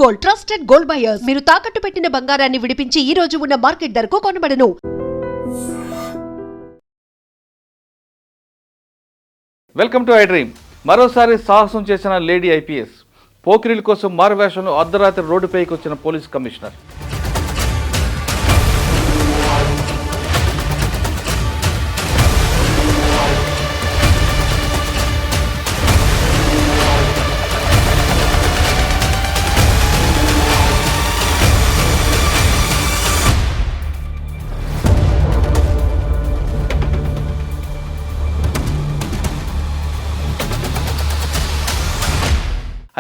Gold, trusted gold buyers. మీరు తాకట్టు పెట్టిన బంగారాన్ని విడిపించి ఈ రోజు ఉన్న మార్కెట్ ధరకు కొనబడను. వెల్కమ్ టు ఐ డ్రీమ్. మరోసారి సాహసం చేసిన లేడీ ఐపీఎస్. పోకిరీల కోసం మారువేషంలో అర్ధరాత్రి రోడ్డుపైకి వచ్చిన పోలీస్ కమిషనర్.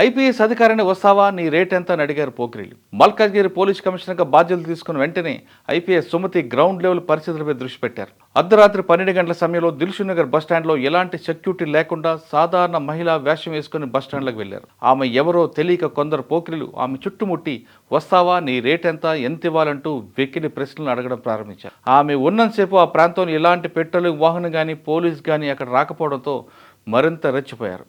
ఐపీఎస్ అధికారిని వస్తావా, నీ రేట్ ఎంత అని అడిగారు పోకిరీలు. మల్కాజ్గిరి పోలీస్ కమిషనర్గా బాధ్యతలు తీసుకున్న వెంటనే ఐపీఎస్ సుమతి గ్రౌండ్ లెవెల్ పరిస్థితులపై దృష్టి పెట్టారు. అర్ధరాత్రి 12 గంటల సమయంలో దిల్షుక్ నగర్ బస్టాండ్లో ఎలాంటి సెక్యూరిటీ లేకుండా సాధారణ మహిళా వేషం వేసుకుని బస్టాండ్లకు వెళ్లారు. ఆమె ఎవరో తెలియక కొందరు పోకిరీలు ఆమె చుట్టుముట్టి వస్తావా, నీ రేట్ ఎంత ఇవ్వాలంటూ వెక్కిలి ప్రశ్నలు అడగడం ప్రారంభించారు. ఆమె ఉన్నంతసేపు ఆ ప్రాంతంలో ఎలాంటి పెట్రోలింగ్ వాహనం కానీ పోలీస్ కానీ అక్కడ రాకపోవడంతో మరింత రెచ్చిపోయారు.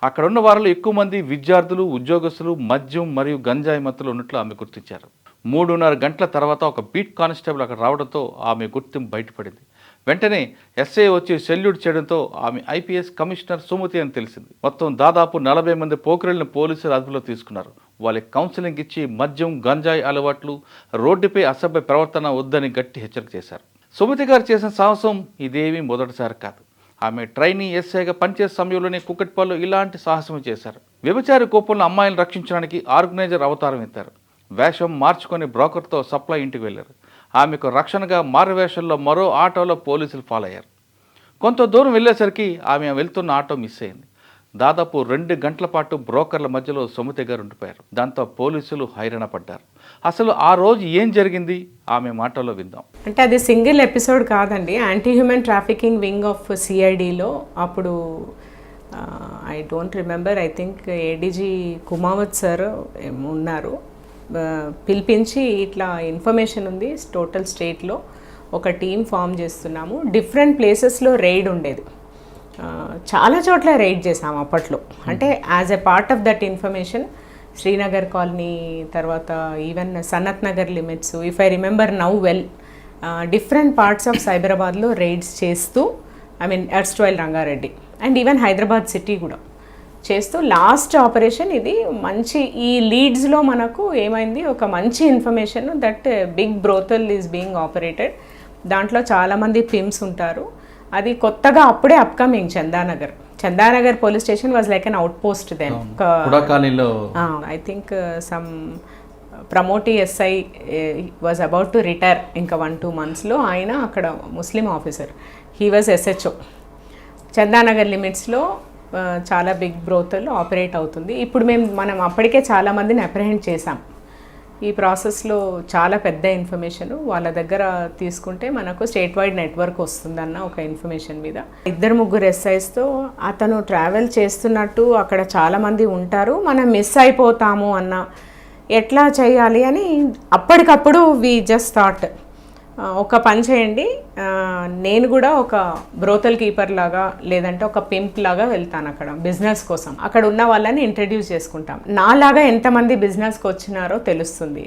అక్కడ ఉన్న వారిలో ఎక్కువ మంది విద్యార్థులు, ఉద్యోగస్తులు, మద్యం మరియు గంజాయి మత్తులు ఉన్నట్లు ఆమె గుర్తించారు. 3:30 గంటల తర్వాత ఒక బీట్ కానిస్టేబుల్ అక్కడ రావడంతో ఆమె గుర్తింపు బయటపడింది. వెంటనే ఎస్ఐ వచ్చి సెల్యూట్ చేయడంతో ఆమె ఐపీఎస్ కమిషనర్ సుమతి అని తెలిసింది. మొత్తం దాదాపు 40 మంది పోకిరీలను పోలీసులు అదుపులో తీసుకున్నారు. వాళ్ళకి కౌన్సిలింగ్ ఇచ్చి మద్యం, గంజాయి అలవాట్లు, రోడ్డుపై అసభ్య ప్రవర్తన వద్దని గట్టి హెచ్చరిక చేశారు. సుమతి గారు చేసిన సాహసం ఇదేమీ మొదటిసారి కాదు. ఆమె ట్రైనీ ఎస్ఐగా పనిచేసే సమయంలోనే కుకట్పల్లిలో ఇలాంటి సాహసం చేశారు. వ్యభిచారి కోపంలో అమ్మాయిలను రక్షించడానికి ఆర్గనైజర్ అవతారం ఎత్తారు. వేషం మార్చుకొని బ్రోకర్తో సప్లై ఇంటికి వెళ్లారు. ఆమెకు రక్షణగా మారువేషంలో మరో ఆటోలో పోలీసులు ఫాలో అయ్యారు. కొంత దూరం వెళ్ళేసరికి ఆమె వెళ్తున్న ఆటో మిస్ అయింది. దాదాపు 2 గంటల పాటు బ్రోకర్ల మధ్యలో సుమతి గారు ఉండిపోయారు. దాంతో పోలీసులు హైరాణ పడ్డారు. అసలు ఆ రోజు ఏం జరిగింది ఆమె మాటల్లో విందాం. అంటే అది సింగిల్ ఎపిసోడ్ కాదండి. Anti human trafficking wing of సిఐడిలో అప్పుడు I don't remember, I think ADG Kumawat sir ఉన్నారు. పిలిపించి ఇట్లా ఇన్ఫర్మేషన్ ఉంది, టోటల్ స్టేట్లో ఒక టీం ఫామ్ చేస్తున్నాము, డిఫరెంట్ ప్లేసెస్లో రైడ్ ఉండేది, చాలా చోట్ల రైడ్ చేసాము అప్పట్లో. అంటే as a part of that information Srinagar colony, తర్వాత even Sanath Nagar limits, if I remember now well, different parts of సైబరాబాద్లో రైడ్స్ చేస్తూ, I mean erstwhile Rangareddy and even Hyderabad city కూడా చేస్తూ లాస్ట్ ఆపరేషన్ ఇది మంచి. ఈ లీడ్స్లో మనకు ఏమైంది, ఒక మంచి information that big brothel is being operated, దాంట్లో చాలామంది పిమ్స్ ఉంటారు. అది కొత్తగా అప్పుడే upcoming Chandanagar police station was like an outpost then. I think some promotee SI was about to retire ఇంకా 1-2 monthsలో. ఆయన అక్కడ ముస్లిం officer, he was SHO. Chandanagar లిమిట్స్లో చాలా బిగ్ బ్రోతల్ ఆపరేట్ అవుతుంది. ఇప్పుడు మనం అప్పటికే చాలామందిని అప్రహెండ్ చేసాం. ఈ ప్రాసెస్లో చాలా పెద్ద ఇన్ఫర్మేషన్ వాళ్ళ దగ్గర తీసుకుంటే మనకు స్టేట్ వైడ్ నెట్వర్క్ వస్తుందన్న ఒక ఇన్ఫర్మేషన్ మీద 2-3 ఎస్ఐస్తో అతను ట్రావెల్ చేస్తున్నట్టు అక్కడ చాలామంది ఉంటారు, మనం మిస్ అయిపోతాము అన్న, ఎట్లా చేయాలి అని అప్పటికప్పుడు వి జస్ట్ థాట్, ఒక పని చేయండి, నేను కూడా ఒక బ్రోతల్ కీపర్ లాగా లేదంటే ఒక పింప్ లాగా వెళ్తాను అక్కడ బిజినెస్ కోసం. అక్కడ ఉన్న వాళ్ళని ఇంట్రడ్యూస్ చేసుకుంటాం, నాలాగా ఎంతమంది బిజినెస్కి వచ్చినారో తెలుస్తుంది,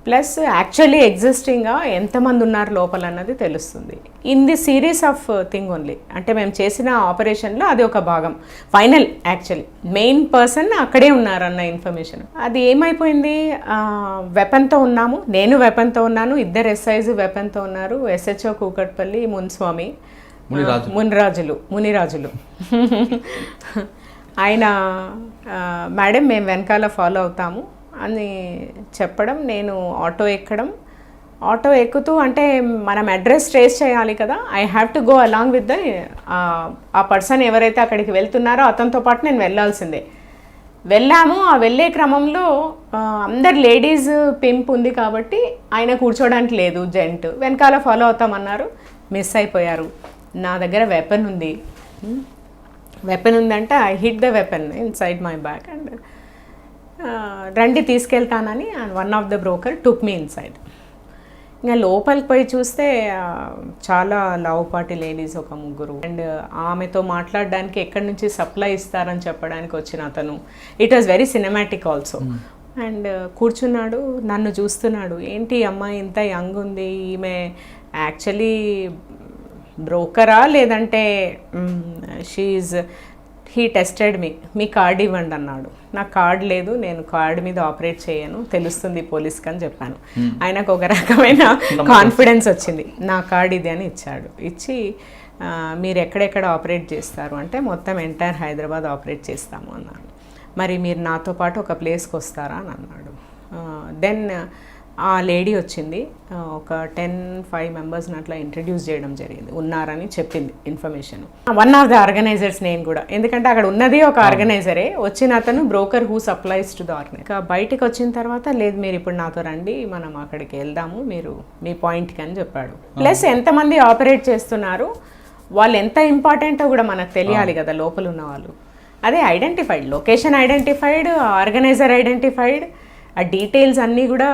ప్లస్ యాక్చువల్లీ ఎగ్జిస్టింగ్గా ఎంతమంది ఉన్నారు లోపల అన్నది తెలుస్తుంది. In the series of thing only. అంటే మేము చేసిన ఆపరేషన్లో అది ఒక భాగం. ఫైనల్ యాక్చువల్లీ మెయిన్ పర్సన్ అక్కడే ఉన్నారన్న ఇన్ఫర్మేషన్. అది ఏమైపోయింది, వెపన్తో ఉన్నాము, నేను వెపన్తో ఉన్నాను, 2 ఎస్ఐస్ వెపన్తో ఉన్నారు, ఎస్హెచ్ఓ కూకట్పల్లి మున్స్వామి, మునిరాజులు ఆయన, మేడం మేము వెనకాల ఫాలో అవుతాము అని చెప్పడం, నేను ఆటో ఎక్కడం, ఆటో ఎక్కుతూ అంటే మనం అడ్రస్ ట్రేస్ చేయాలి కదా, I have to go along with the ఆ పర్సన్ ఎవరైతే అక్కడికి వెళ్తున్నారో అతనితో పాటు నేను వెళ్ళాల్సిందే. వెళ్ళాము. ఆ వెళ్ళే క్రమంలో అందరు లేడీస్ పింప్ ఉంది కాబట్టి ఆయన కూర్చోడానికి లేదు, జెంట్ వెనకాల ఫాలో అవుతామన్నారు, మిస్ అయిపోయారు. నా దగ్గర వెపన్ ఉందంటే I hid the weapon inside my bag and రండి తీసుకెళ్తానని one of the broker took me inside. ఇంకా లోపలికి పోయి చూస్తే చాలా లావుపాటి లేడీస్, ఒక 3, అండ్ ఆమెతో మాట్లాడడానికి ఎక్కడి నుంచి సప్లై ఇస్తారని చెప్పడానికి వచ్చిన అతను. It was very cinematic also. And కూర్చున్నాడు, నన్ను చూస్తున్నాడు. ఏంటి అమ్మాయి ఇంత యంగ్ ఉంది, ఈమె యాక్చువల్లీ బ్రోకరా లేదంటే హీ టెస్టెడ్ మీ కార్డ్ ఇవ్వండి అన్నాడు. నాకు కార్డ్ లేదు, నేను కార్డ్ మీద ఆపరేట్ చేయను, తెలుస్తుంది పోలీస్కి అని చెప్పాను. ఆయనకు ఒక రకమైన కాన్ఫిడెన్స్ వచ్చింది. నా కార్డ్ ఇది అని ఇచ్చాడు. ఇచ్చి మీరు ఎక్కడెక్కడ ఆపరేట్ చేస్తారు అంటే మొత్తం ఎంటైర్ హైదరాబాద్ ఆపరేట్ చేస్తాము అన్నాను. మరి మీరు నాతో పాటు ఒక ప్లేస్కి వస్తారా అని అన్నాడు. దెన్ ఆ లేడీ వచ్చింది, ఒక 10-5 మెంబర్స్ని అట్లా ఇంట్రడ్యూస్ చేయడం జరిగింది, ఉన్నారని చెప్పింది information. One of the organizers నేను కూడా, ఎందుకంటే అక్కడ ఉన్నది ఒక ఆర్గనైజరే, వచ్చిన అతను broker who supplies to the organizer. బయటకు వచ్చిన తర్వాత లేదు మీరు ఇప్పుడు నాతో రండి, మనం అక్కడికి వెళ్దాము, మీరు మీ పాయింట్కి అని చెప్పాడు. ప్లస్ ఎంతమంది ఆపరేట్ చేస్తున్నారు, వాళ్ళు ఎంత ఇంపార్టెంటో కూడా మనకు తెలియాలి కదా లోపల ఉన్న వాళ్ళు. అదే identified, location identified, organizer identified, ఆ డీటెయిల్స్ అన్నీ కూడా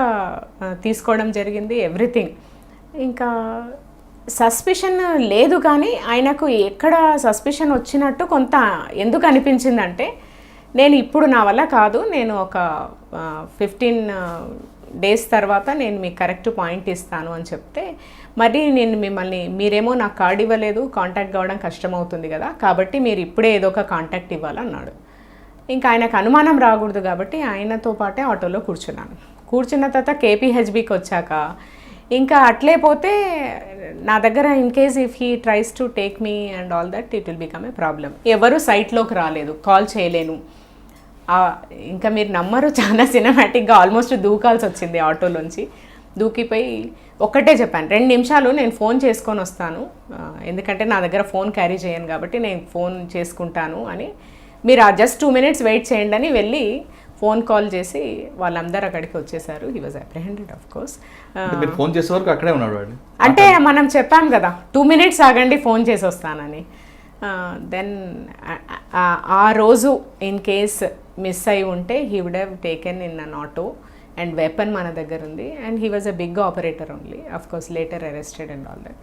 తీసుకోవడం జరిగింది, ఎవ్రీథింగ్. ఇంకా సస్పిషన్ లేదు, కానీ ఆయనకు ఎక్కడ సస్పిషన్ వచ్చినట్టు కొంత ఎందుకు అనిపించిందంటే, నేను ఇప్పుడు నా వల్ల కాదు, నేను ఒక 15 days తర్వాత నేను మీకు కరెక్ట్ పాయింట్ ఇస్తాను అని చెప్తే, మరి నేను మిమ్మల్ని, మీరేమో నాకు కార్డు ఇవ్వలేదు, కాంటాక్ట్ కావడం కష్టమవుతుంది కదా, కాబట్టి మీరు ఇప్పుడే ఏదో ఒక కాంటాక్ట్ ఇవ్వాలన్నాడు. ఇంకా ఆయనకు అనుమానం రాకూడదు కాబట్టి ఆయనతో పాటే ఆటోలో కూర్చున్నాను. కూర్చున్న తర్వాత కేపీహెచ్బికి వచ్చాక ఇంకా అట్లే పోతే నా దగ్గర in case if he tries to take me and all that it will become a problem. ఎవరు సైట్లోకి రాలేదు, కాల్ చేయలేను. ఇంకా మీరు నమ్మరు, చాలా సినిమాటిక్గా ఆల్మోస్ట్ దూకాల్సి వచ్చింది. ఆటోలోంచి దూకిపోయి ఒక్కటే చెప్పాను, 2 నిమిషాలు నేను ఫోన్ చేసుకొని వస్తాను, ఎందుకంటే నా దగ్గర ఫోన్ క్యారీ చేయను కాబట్టి నేను ఫోన్ చేసుకుంటాను అని, మీరు జస్ట్ 2 minutes వెయిట్ చేయండి అని వెళ్ళి ఫోన్ కాల్ చేసి వాళ్ళందరూ అక్కడికి వచ్చేసారు. He was apprehended of course. Phone చేసే వరకు అక్కడే ఉన్నాడు వాడు. అంటే మనం చెప్పాం కదా 2 minutes ఆగండి ఫోన్ చేసి వస్తానని. దెన్ ఆ రోజు ఇన్ కేస్ మిస్ అయి ఉంటే he would have taken in an auto and weapon మన దగ్గర ఉంది. And he was a big operator only, of course later arrested and all that.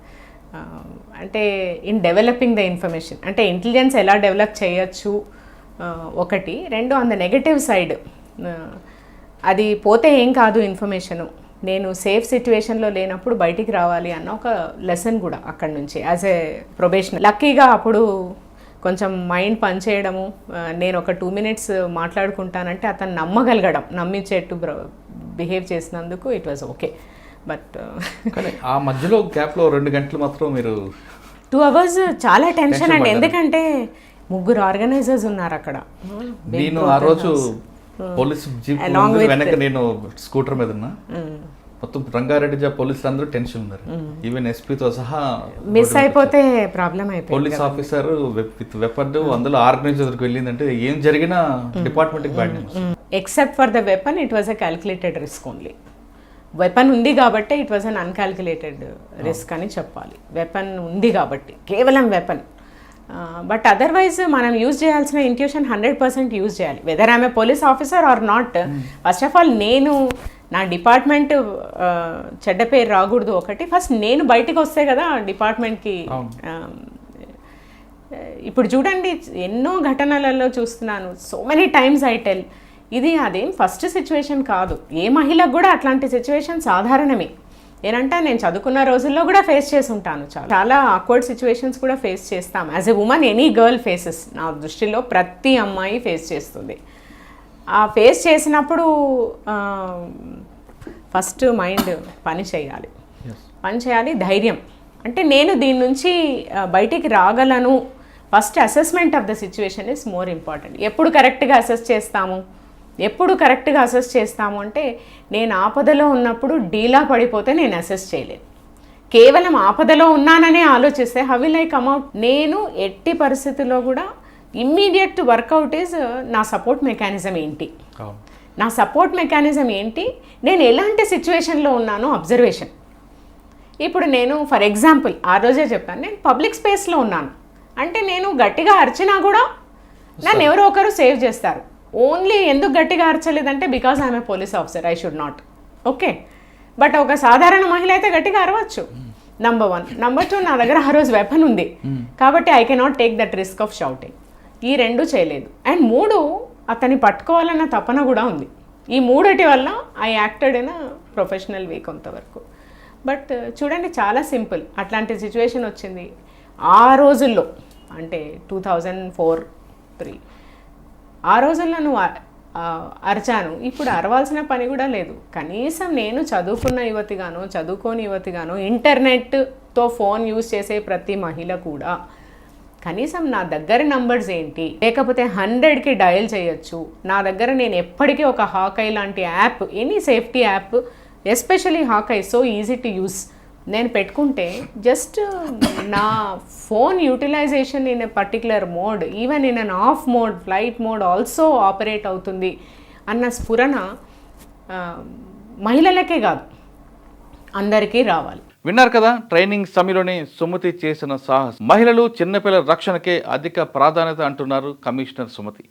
అంటే ఇన్ డెవలపింగ్ ద ఇన్ఫర్మేషన్, అంటే intelligence ఎలా develop చేయొచ్చు ఒకటి, 2 ఆన్ ద నెగటివ్ సైడ్ అది పోతే ఏం కాదు ఇన్ఫర్మేషను, నేను సేఫ్ సిచ్యువేషన్లో లేనప్పుడు బయటికి రావాలి అన్న ఒక లెసన్ కూడా అక్కడి నుంచి యాజ్ ఏ ప్రొబేషనర్. లక్కీగా అప్పుడు కొంచెం మైండ్ పనిచేయడము, నేను ఒక 2 minutes మాట్లాడుకుంటానంటే అతను నమ్మగలగడం, నమ్మించేట్టు బిహేవ్ చేసినందుకు ఇట్ వాజ్ ఓకే. బట్ ఆ మధ్యలో గ్యాప్లో 2 గంటలు మాత్రం మీరు 2 hours చాలా టెన్షన్ అండి, ఎందుకంటే 3 ఆర్గనైజర్స్ ఉన్నారు అక్కడ. నేను ఆ రోజు పోలీస్ జీప్ వెనక నేను స్కూటర్ మీద ఉన్నా, మొత్తం రంగారెడ్డి పోలీసులు అందరూ టెన్షన్ ఉన్నారు, ఈవెన్ ఎస్పీతో సహా. మిస్ అయిపోతే ప్రాబ్లం అయిపోయింది. పోలీస్ ఆఫీసర్ విత్ వెపన్ అందులో ఆర్గనైజర్కి వెళ్ళిందంటే ఏం జరిగినా డిపార్ట్మెంట్కి bad news. Except for the weapon it was a calculated risk only. Weapon ఉంది కాబట్టి it was an uncalculated risk అని చెప్పాలి. వెపన్ ఉంది కాబట్టి, కేవలం వెపన్. బట్ అదర్వైజ్ మనం యూజ్ చేయాల్సిన ఇంట్యూషన్ 100% యూజ్ చేయాలి, whether I'm a police officer or not. First of all నేను నా డిపార్ట్మెంట్ చెడ్డ పేరు రాకూడదు ఒకటి, ఫస్ట్ నేను బయటకు వస్తే కదా డిపార్ట్మెంట్కి. ఇప్పుడు చూడండి ఎన్నో ఘటనలలో చూస్తున్నాను, so many times I tell, ఇది అదేం ఫస్ట్ సిచ్యువేషన్ కాదు, ఏ మహిళకు కూడా అట్లాంటి సిచ్యువేషన్ సాధారణమే. ఏంటంటే నేను చదువుకున్న రోజుల్లో కూడా ఫేస్ చేసి ఉంటాను, చాలా ఆక్వర్డ్ సిచ్యువేషన్స్ కూడా ఫేస్ చేస్తాం. As a women any girl faces, నా దృష్టిలో ప్రతి అమ్మాయి ఫేస్ చేస్తుంది. ఆ ఫేస్ చేసినప్పుడు ఫస్ట్ మైండ్ పని చేయాలి, ధైర్యం. అంటే నేను దీని నుంచి బయటికి రాగలను, first assessment of the situation is more important. ఎప్పుడు కరెక్ట్గా అసెస్ చేస్తాము అంటే, నేను ఆపదలో ఉన్నప్పుడు డీలా పడిపోతే నేను అసెస్ చేయలేను. కేవలం ఆపదలో ఉన్నాననే ఆలోచిస్తే హౌ విల్ ఐ కమ్అవుట్. నేను ఎట్టి పరిస్థితుల్లో కూడా ఇమ్మీడియట్ వర్కౌట్ ఈజ్ నా సపోర్ట్ మెకానిజం ఏంటి, నేను ఎలాంటి సిచ్యువేషన్లో ఉన్నానో అబ్జర్వేషన్. ఇప్పుడు నేను ఫర్ ఎగ్జాంపుల్ ఆ రోజే చెప్పాను, నేను పబ్లిక్ స్పేస్లో ఉన్నాను అంటే నేను గట్టిగా అరిచినా కూడా నన్ను ఎవరో ఒకరు సేవ్ చేస్తారు. ఓన్లీ ఎందుకు గట్టిగా అరచలేదంటే because I'm a police officer, I should not. Okay, but ఒక సాధారణ మహిళ అయితే గట్టిగా అరవచ్చు. నంబర్ 1. నంబర్ 2, నా దగ్గర ఆ రోజు వెపన్ ఉంది కాబట్టి I cannot take that risk of shouting. ఈ 2 చేయలేదు. అండ్ 3, అతన్ని పట్టుకోవాలన్న తపన కూడా ఉంది. ఈ మూడటి వల్ల ఐ యాక్టెడ్ ఇన్ ప్రొఫెషనల్ వే కొంతవరకు. బట్ చూడండి చాలా సింపుల్, అట్లాంటి సిచ్యువేషన్ వచ్చింది ఆ రోజుల్లో, అంటే 2004-03 ఆ రోజుల్లో నువ్వు అరిచాను, ఇప్పుడు అరవాల్సిన పని కూడా లేదు. కనీసం నేను చదువుకున్న యువతిగాను చదువుకోని యువతిగాను ఇంటర్నెట్తో ఫోన్ యూజ్ చేసే ప్రతి మహిళ కూడా కనీసం నా దగ్గర నంబర్స్ ఏంటి, లేకపోతే 100కి డయల్ చేయొచ్చు. నా దగ్గర నేను ఎప్పటికీ ఒక హాకై లాంటి app, any safety app, especially Hawkeye so easy to use, నేను పెట్టుకుంటే జస్ట్ నా phone utilization in a particular mode, even in an off mode, flight mode also operate అవుతుంది అన్న స్ఫురణ మహిళలకే కాదు అందరికీ రావాలి. విన్నారు కదా, ట్రైనింగ్ సమయంలోనే సుమతి చేసిన సాహసం. మహిళలు చిన్నపిల్లల రక్షణకే అధిక ప్రాధాన్యత అంటున్నారు కమిషనర్ సుమతి.